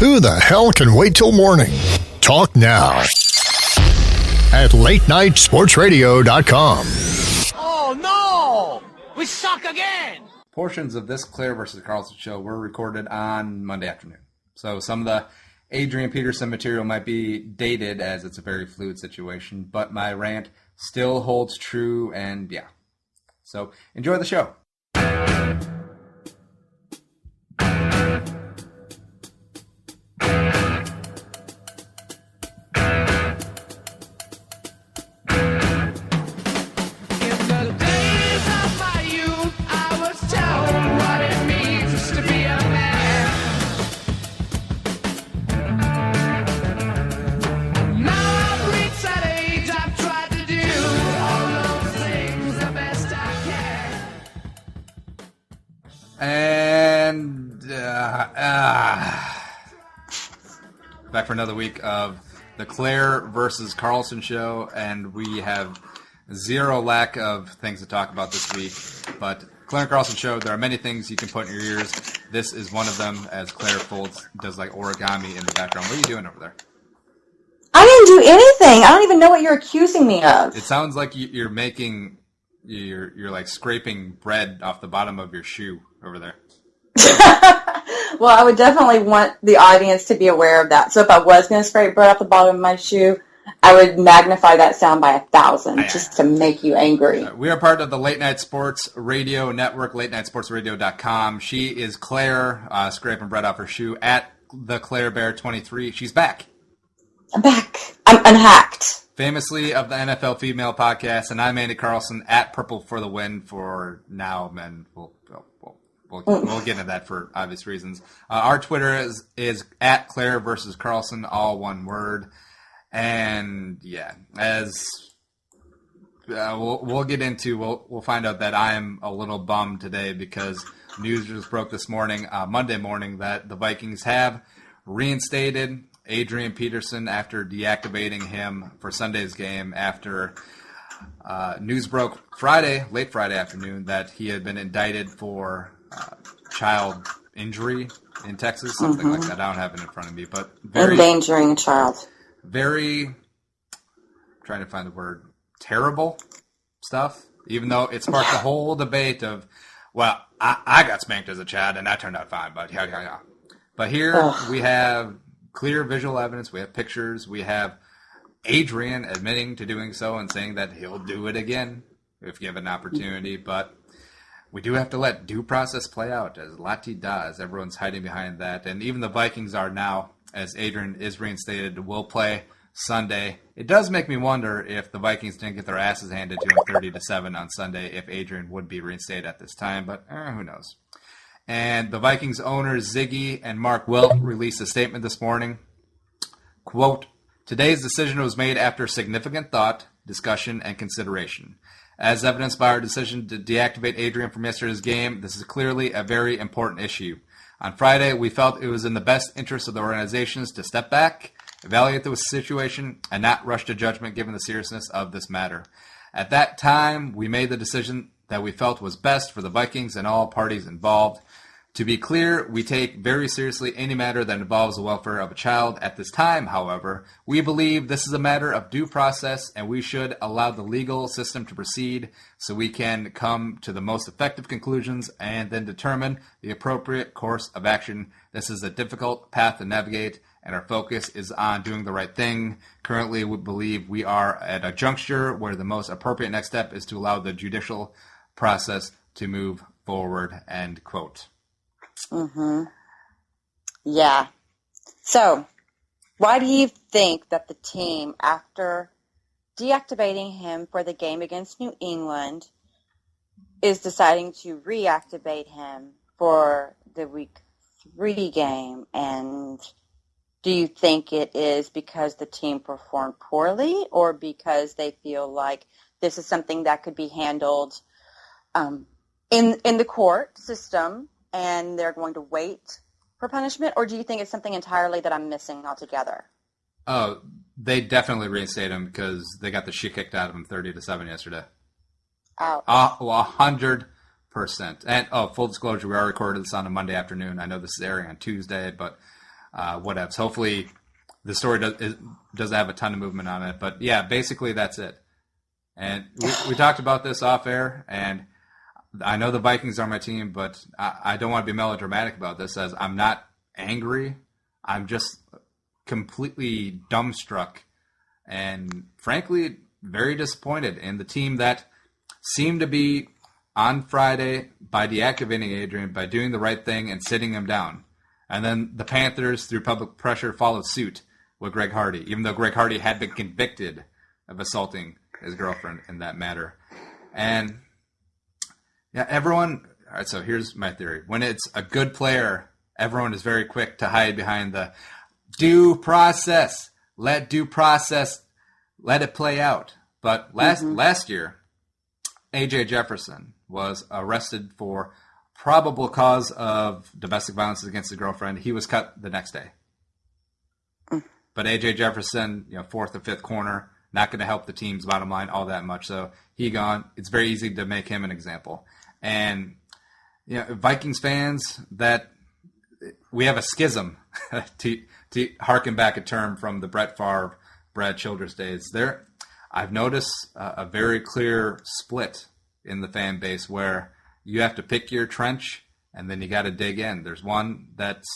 Who the hell can wait till morning? Talk now at latenightsportsradio.com. Oh, no! We suck again! Portions of this Claire versus Carlson show were recorded on Monday afternoon. So some of the Adrian Peterson material might be dated as it's a very fluid situation, but my rant still holds true, and yeah. So enjoy the show. Back for another week of the Claire versus Carlson show, and we have zero lack of things to talk about this week. But Claire and Carlson show, there are many things you can put in your ears. This is one of them, as Claire does like origami in the background. What are you doing over there? I didn't do anything. I don't even know what you're accusing me of. It sounds like you're like scraping bread off the bottom of your shoe over there. Well, I would definitely want the audience to be aware of that. So if I was going to scrape bread off the bottom of my shoe, I would magnify that sound by 1,000 just to make you angry. We are part of the Late Night Sports Radio Network, latenightsportsradio.com. She is Claire, scraping bread off her shoe, at the Claire Bear 23. She's back. I'm back. I'm unhacked. Famously of the NFL Female Podcast, and I'm Andy Carlson, at Purple for the Win for now, men. We'll get into that for obvious reasons. Our Twitter is at Claire versus Carlson, all one word. And yeah, as we'll get into, we'll find out that I am a little bummed today because news just broke this morning, Monday morning, that the Vikings have reinstated Adrian Peterson after deactivating him for Sunday's game after news broke late Friday afternoon, that he had been indicted for child injury in Texas, something like that. I don't have it in front of me, but endangering a child. Very, trying to find the word, terrible stuff, even though it sparked the whole debate of, well, I got spanked as a child and that turned out fine, but yeah. But here we have clear visual evidence, we have pictures, we have Adrian admitting to doing so and saying that he'll do it again if given an opportunity, but we do have to let due process play out, as Lati does. Everyone's hiding behind that. And even the Vikings are now, as Adrian is reinstated, will play Sunday. It does make me wonder if the Vikings didn't get their asses handed to them 30-7 on Sunday, if Adrian would be reinstated at this time, but who knows. And the Vikings owners, Ziggy and Mark Wilt, released a statement this morning. Quote, "Today's decision was made after significant thought, discussion, and consideration. As evidenced by our decision to deactivate Adrian from yesterday's game, this is clearly a very important issue. On Friday, we felt it was in the best interest of the organizations to step back, evaluate the situation, and not rush to judgment given the seriousness of this matter. At that time, we made the decision that we felt was best for the Vikings and all parties involved. To be clear, we take very seriously any matter that involves the welfare of a child. At this time, however, we believe this is a matter of due process and we should allow the legal system to proceed so we can come to the most effective conclusions and then determine the appropriate course of action. This is a difficult path to navigate and our focus is on doing the right thing. Currently, we believe we are at a juncture where the most appropriate next step is to allow the judicial process to move forward," end quote. Yeah. So, why do you think that the team, after deactivating him for the game against New England, is deciding to reactivate him for the Week 3 game? And do you think it is because the team performed poorly or because they feel like this is something that could be handled in the court system and they're going to wait for punishment? Or do you think it's something entirely that I'm missing altogether? Oh, they definitely reinstated him because they got the shit kicked out of him 30-7 yesterday. Oh. 100%. And, full disclosure, we are recording this on a Monday afternoon. I know this is airing on Tuesday, but whatevs. Hopefully the story doesn't have a ton of movement on it. But, yeah, basically that's it. And we talked about this off air, and I know the Vikings are my team, but I don't want to be melodramatic about this, as I'm not angry. I'm just completely dumbstruck and, frankly, very disappointed in the team that seemed to be on Friday by deactivating Adrian, by doing the right thing and sitting him down. And then the Panthers, through public pressure, followed suit with Greg Hardy, even though Greg Hardy had been convicted of assaulting his girlfriend in that matter. And, yeah, everyone – all right, so here's my theory. When it's a good player, everyone is very quick to hide behind the due process. Let it play out. But last year, A.J. Jefferson was arrested for probable cause of domestic violence against his girlfriend. He was cut the next day. But A.J. Jefferson, fourth or fifth corner, not going to help the team's bottom line all that much. So he gone. It's very easy to make him an example. And Vikings fans, that we have a schism, to harken back a term from the Brett Favre, Brad Childress days. I've noticed a very clear split in the fan base where you have to pick your trench and then you got to dig in. There's one that's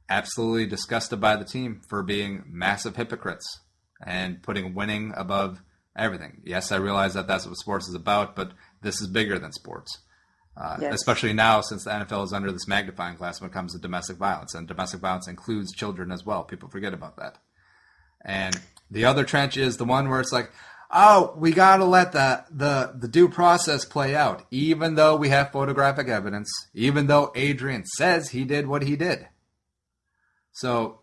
absolutely disgusted by the team for being massive hypocrites and putting winning above everything. Yes, I realize that that's what sports is about, but this is bigger than sports. Yes. Especially now, since the NFL is under this magnifying glass when it comes to domestic violence, and domestic violence includes children as well. People forget about that. And the other trench is the one where it's like, oh, we got to let the due process play out, even though we have photographic evidence, even though Adrian says he did what he did. So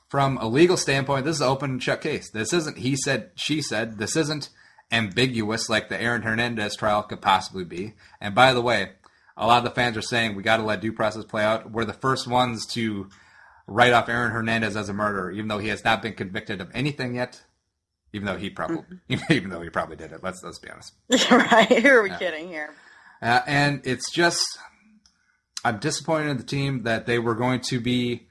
from a legal standpoint, this is an open and shut case. This isn't he said, she said. This isn't ambiguous like the Aaron Hernandez trial could possibly be. And by the way, a lot of the fans are saying we got to let due process play out. We're the first ones to write off Aaron Hernandez as a murderer, even though he has not been convicted of anything yet. Even though he probably did it. Let's be honest. Right? Who are we kidding here? And it's just, I'm disappointed in the team that they were going to be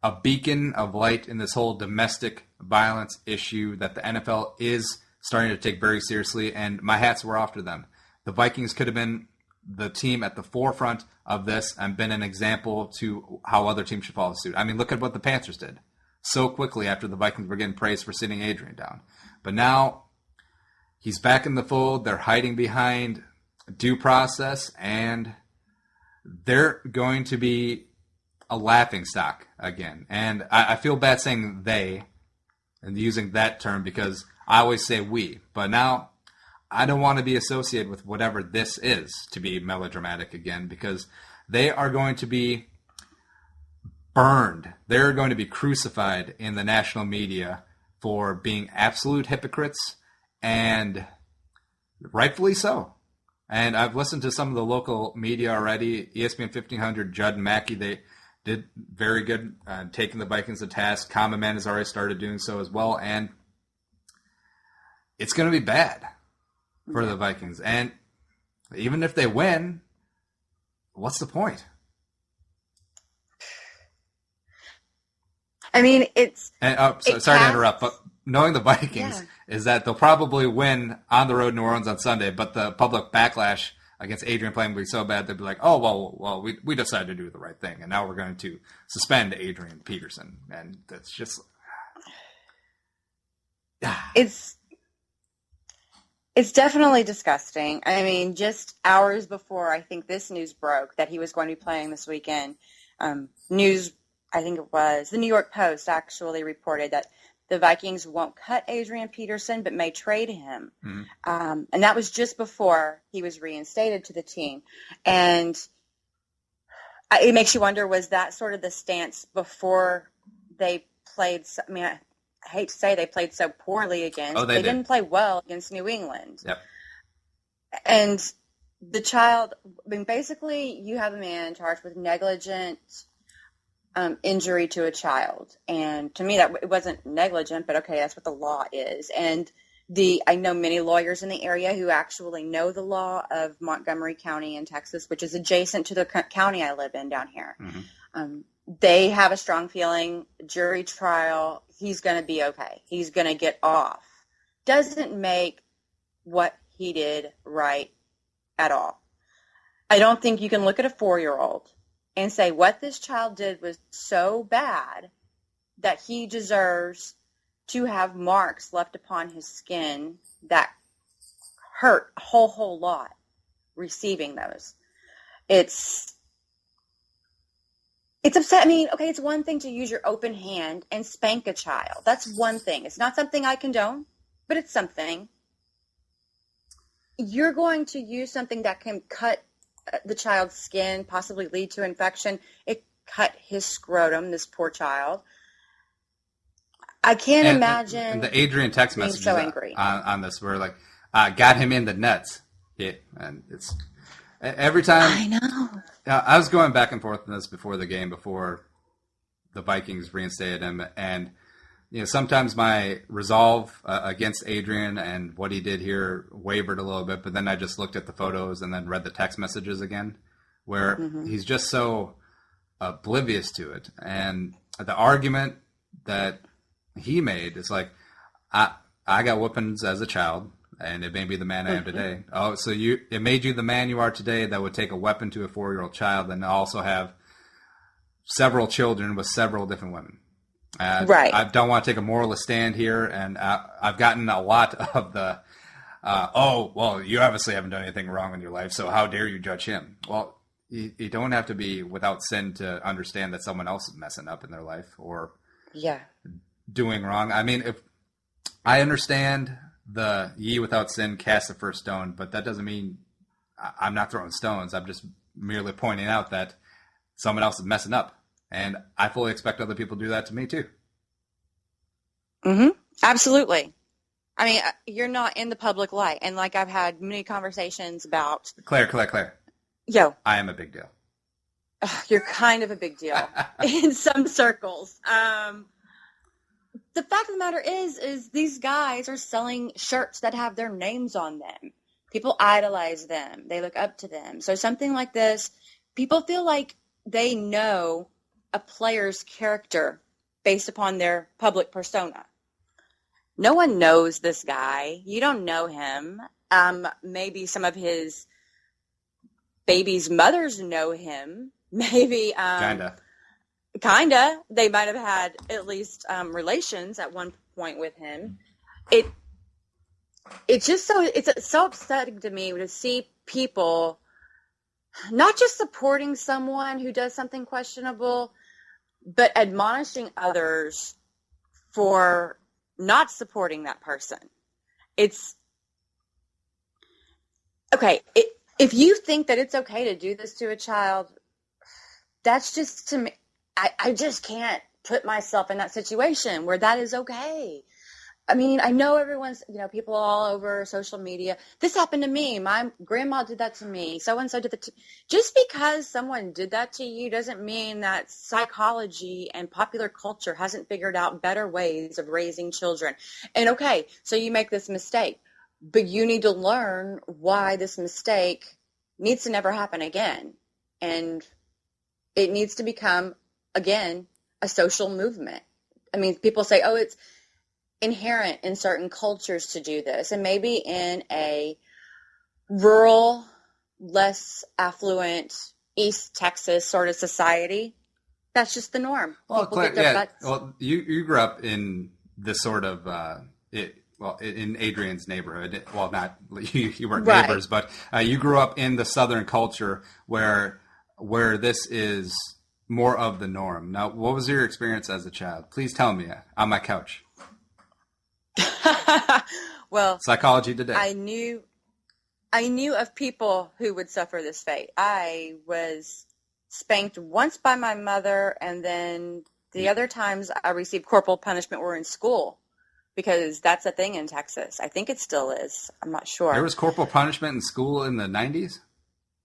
a beacon of light in this whole domestic violence issue that the NFL is starting to take very seriously, and my hats were off to them. The Vikings could have been the team at the forefront of this and been an example to how other teams should follow suit. I mean, look at what the Panthers did so quickly after the Vikings were getting praised for sitting Adrian down. But now he's back in the fold. They're hiding behind due process, and they're going to be a laughingstock again. And I feel bad saying they and using that term because I always say we. But now I don't want to be associated with whatever this is, to be melodramatic again, because they are going to be burned. They're going to be crucified in the national media for being absolute hypocrites, and rightfully so. And I've listened to some of the local media already. ESPN 1500, Judd and Mackey, they did very good taking the Vikings to task. Common Man has already started doing so as well. And it's going to be bad for the Vikings. And even if they win, what's the point? I mean, it's... And, sorry to interrupt, but knowing the Vikings is that they'll probably win on the road in New Orleans on Sunday, but the public backlash against Adrian playing will be so bad, they'll be like, oh, well, we decided to do the right thing, and now we're going to suspend Adrian Peterson. And that's just... It's definitely disgusting. I mean, just hours before I think this news broke that he was going to be playing this weekend, I think it was the New York Post actually reported that the Vikings won't cut Adrian Peterson but may trade him. Mm-hmm. And that was just before he was reinstated to the team. And it makes you wonder, was that sort of the stance before they played? I mean, I hate to say they played so poorly against. Oh, they didn't play well against New England. Yep. And the child, I mean, basically you have a man charged with negligent injury to a child. And to me, that it wasn't negligent, but okay, that's what the law is. And I know many lawyers in the area who actually know the law of Montgomery County in Texas, which is adjacent to the county I live in down here. Mm-hmm. they have a strong feeling, jury trial, he's going to be okay. He's going to get off. Doesn't make what he did right at all. I don't think you can look at a 4-year-old and say what this child did was so bad that he deserves to have marks left upon his skin that hurt a whole lot receiving those. It's upset. I mean, okay, it's one thing to use your open hand and spank a child. That's one thing. It's not something I condone, but it's something. You're going to use something that can cut the child's skin, possibly lead to infection. It cut his scrotum, this poor child. I can't imagine. And the Adrian text messages so angry on this were like, got him in the nets. And it's every time. I know. I was going back and forth on this before the game, before the Vikings reinstated him. And, sometimes my resolve against Adrian and what he did here wavered a little bit. But then I just looked at the photos and then read the text messages again, where he's just so oblivious to it. And the argument that he made is like, I got whoopings as a child, and it made me the man I am today. Oh, so it made you the man you are today that would take a weapon to a 4-year-old child and also have several children with several different women. Right. I don't want to take a moralist stand here, and I've gotten a lot of the, you obviously haven't done anything wrong in your life, so how dare you judge him? Well, you don't have to be without sin to understand that someone else is messing up in their life or doing wrong. I mean, if I understand the ye without sin cast the first stone, but that doesn't mean I'm not throwing stones. I'm just merely pointing out that someone else is messing up. And I fully expect other people to do that to me too. Mm-hmm. Absolutely. I mean, you're not in the public light. And like I've had many conversations about... Claire. Yo. I am a big deal. You're kind of a big deal in some circles. The fact of the matter is these guys are selling shirts that have their names on them. People idolize them. They look up to them. So something like this, people feel like they know a player's character based upon their public persona. No one knows this guy. You don't know him. Maybe some of his baby's mothers know him. Maybe Kinda. They might have had at least relations at one point with him. It's so upsetting to me to see people not just supporting someone who does something questionable, but admonishing others for not supporting that person. It's okay. If you think that it's okay to do this to a child, that's just to me. I just can't put myself in that situation where that is okay. I mean, I know everyone's, people all over social media. This happened to me. My grandma did that to me. So-and-so did that to me. Just because someone did that to you doesn't mean that psychology and popular culture hasn't figured out better ways of raising children. And okay, so you make this mistake, but you need to learn why this mistake needs to never happen again. And it needs to become, again, a social movement. I mean, people say, it's inherent in certain cultures to do this. And maybe in a rural, less affluent East Texas sort of society, that's just the norm. Well, Claire, well, you grew up in this sort of, in Adrian's neighborhood. Well, not, you weren't neighbors, but you grew up in the Southern culture where this is more of the norm. Now, what was your experience as a child? Please tell me on my couch. Well, Psychology Today. I knew of people who would suffer this fate. I was spanked once by my mother, and then the other times I received corporal punishment were in school, because that's a thing in Texas. I think it still is. I'm not sure. There was corporal punishment in school in the 90s?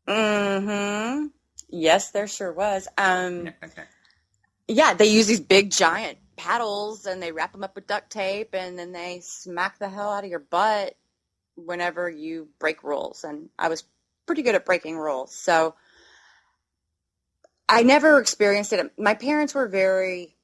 Mm-hmm. Yes, there sure was. Yeah, they use these big giant paddles and they wrap them up with duct tape and then they smack the hell out of your butt whenever you break rules. And I was pretty good at breaking rules. So I never experienced it. My parents were very